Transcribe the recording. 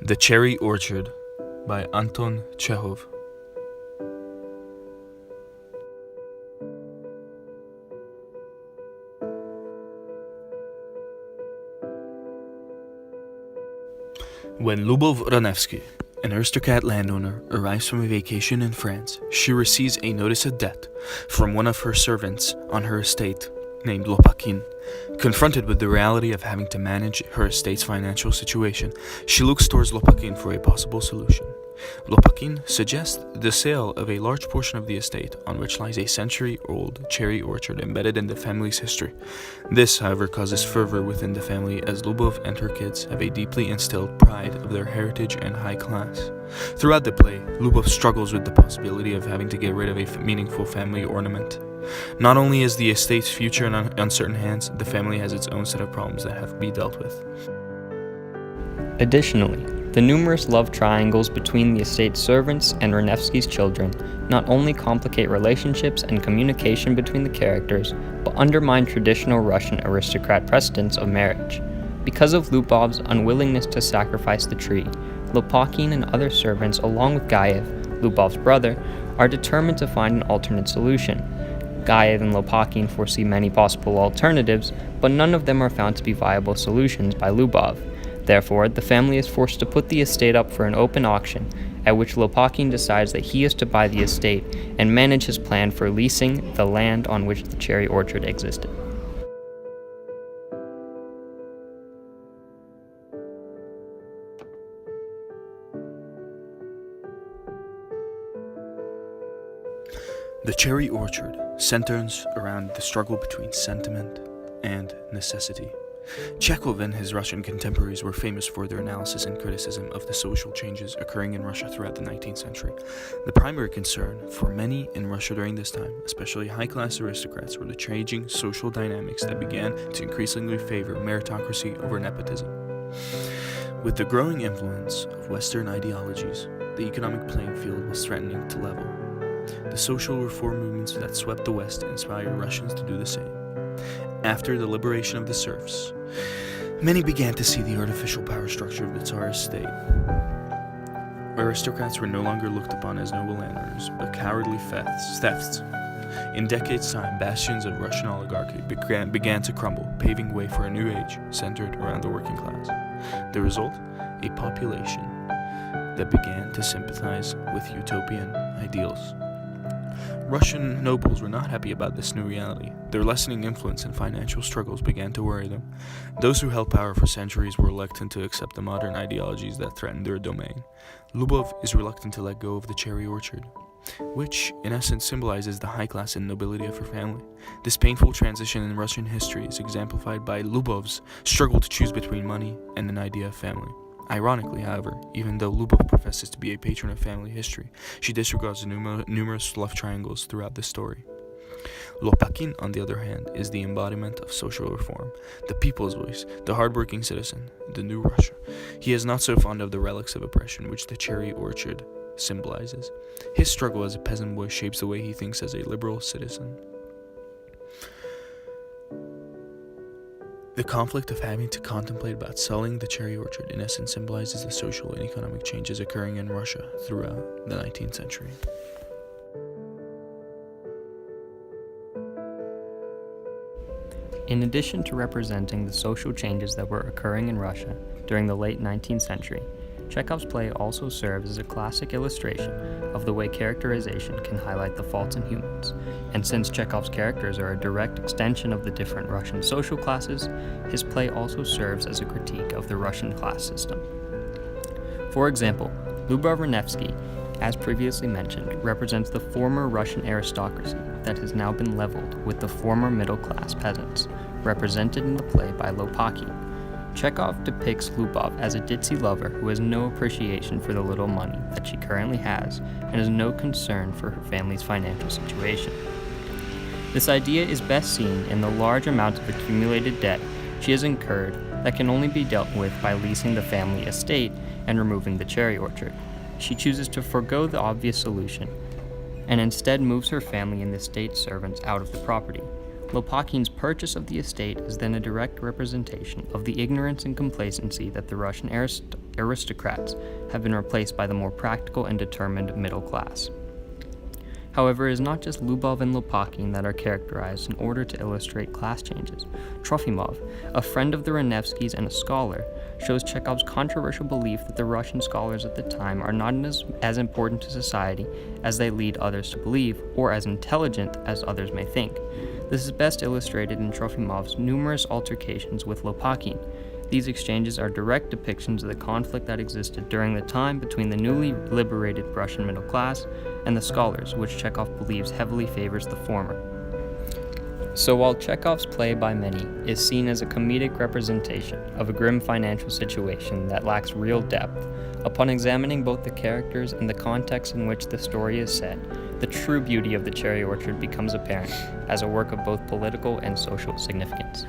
The Cherry Orchard by Anton Chekhov. When Lubov Ranevsky, an aristocrat landowner, arrives from a vacation in France, she receives a notice of debt from one of her servants on her estate, named Lopakin. Confronted with the reality of having to manage her estate's financial situation, she looks towards Lopakin for a possible solution. Lopakin suggests the sale of a large portion of the estate on which lies a century-old cherry orchard embedded in the family's history. This, however, causes fervor within the family as Lubov and her kids have a deeply instilled pride of their heritage and high class. Throughout the play, Lubov struggles with the possibility of having to get rid of a meaningful family ornament. Not only is the estate's future in uncertain hands, the family has its own set of problems that have to be dealt with. Additionally, the numerous love triangles between the estate's servants and Ranevsky's children not only complicate relationships and communication between the characters, but undermine traditional Russian aristocrat precedents of marriage. Because of Lubov's unwillingness to sacrifice the tree, Lopakin and other servants, along with Gaev, Lubov's brother, are determined to find an alternate solution. Gaev and Lopakin foresee many possible alternatives, but none of them are found to be viable solutions by Lubov. Therefore, the family is forced to put the estate up for an open auction, at which Lopakin decides that he is to buy the estate and manage his plan for leasing the land on which the cherry orchard existed. The Cherry Orchard centers around the struggle between sentiment and necessity. Chekhov and his Russian contemporaries were famous for their analysis and criticism of the social changes occurring in Russia throughout the 19th century. The primary concern for many in Russia during this time, especially high-class aristocrats, were the changing social dynamics that began to increasingly favor meritocracy over nepotism. With the growing influence of Western ideologies, the economic playing field was threatening to level. The social reform movements that swept the West inspired Russians to do the same. After the liberation of the serfs, many began to see the artificial power structure of the Tsarist state. Aristocrats were no longer looked upon as noble landowners, but cowardly thefts. In decades' time, bastions of Russian oligarchy began to crumble, paving way for a new age centered around the working class. The result? A population that began to sympathize with utopian ideals. Russian nobles were not happy about this new reality. Their lessening influence and financial struggles began to worry them. Those who held power for centuries were reluctant to accept the modern ideologies that threatened their domain. Lubov is reluctant to let go of the cherry orchard, which in essence symbolizes the high class and nobility of her family. This painful transition in Russian history is exemplified by Lubov's struggle to choose between money and an idea of family. Ironically, however, even though Lubov professes to be a patron of family history, she disregards the numerous love triangles throughout the story. Lopakin, on the other hand, is the embodiment of social reform, the people's voice, the hardworking citizen, the new Russia. He is not so fond of the relics of oppression which the cherry orchard symbolizes. His struggle as a peasant boy shapes the way he thinks as a liberal citizen. The conflict of having to contemplate about selling the cherry orchard in essence symbolizes the social and economic changes occurring in Russia throughout the 19th century. In addition to representing the social changes that were occurring in Russia during the late 19th century, Chekhov's play also serves as a classic illustration of the way characterization can highlight the faults in humans. And since Chekhov's characters are a direct extension of the different Russian social classes, his play also serves as a critique of the Russian class system. For example, Lubov Ranevsky, as previously mentioned, represents the former Russian aristocracy that has now been leveled with the former middle-class peasants, represented in the play by Lopakin. Chekhov depicts Lubov as a ditzy lover who has no appreciation for the little money that she currently has and has no concern for her family's financial situation. This idea is best seen in the large amount of accumulated debt she has incurred that can only be dealt with by leasing the family estate and removing the cherry orchard. She chooses to forego the obvious solution and instead moves her family and the state servants out of the property. Lopakhin's purchase of the estate is then a direct representation of the ignorance and complacency that the Russian aristocrats have been replaced by the more practical and determined middle class. However, it is not just Lubov and Lopakhin that are characterized in order to illustrate class changes. Trofimov, a friend of the Ranevskys and a scholar, shows Chekhov's controversial belief that the Russian scholars at the time are not as important to society as they lead others to believe, or as intelligent as others may think. This is best illustrated in Trofimov's numerous altercations with Lopakhin. These exchanges are direct depictions of the conflict that existed during the time between the newly liberated Russian middle class and the scholars, which Chekhov believes heavily favors the former. So while Chekhov's play by many is seen as a comedic representation of a grim financial situation that lacks real depth, upon examining both the characters and the context in which the story is set, the true beauty of The Cherry Orchard becomes apparent as a work of both political and social significance.